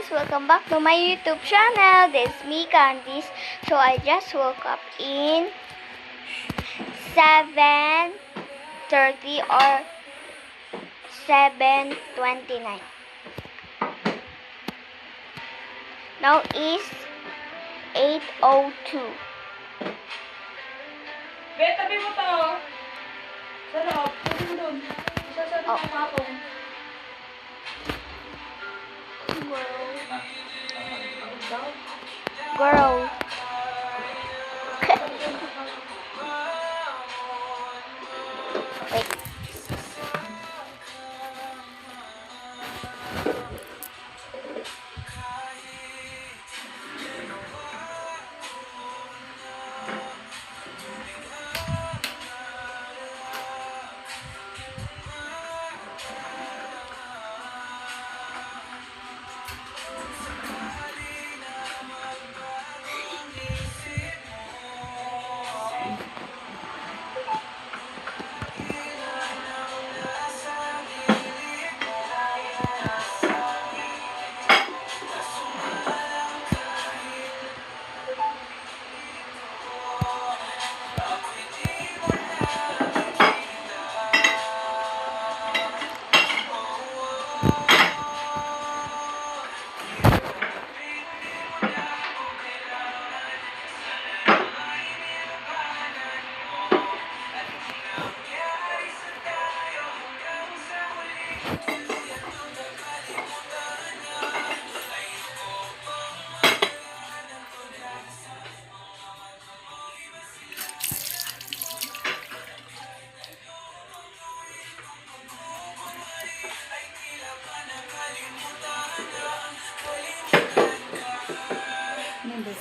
guys, welcome back to my YouTube channel. This is me, Candice. So I just woke up in 7:30 or 7:29. Now is 8:02. Bet, tabi mo to. Sa loob. Tabi mo dun. Isa sa loob ng patong. Girl. Wait.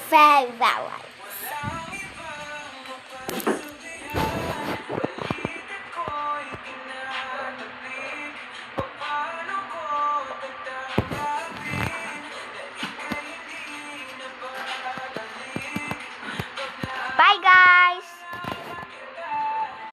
Very well.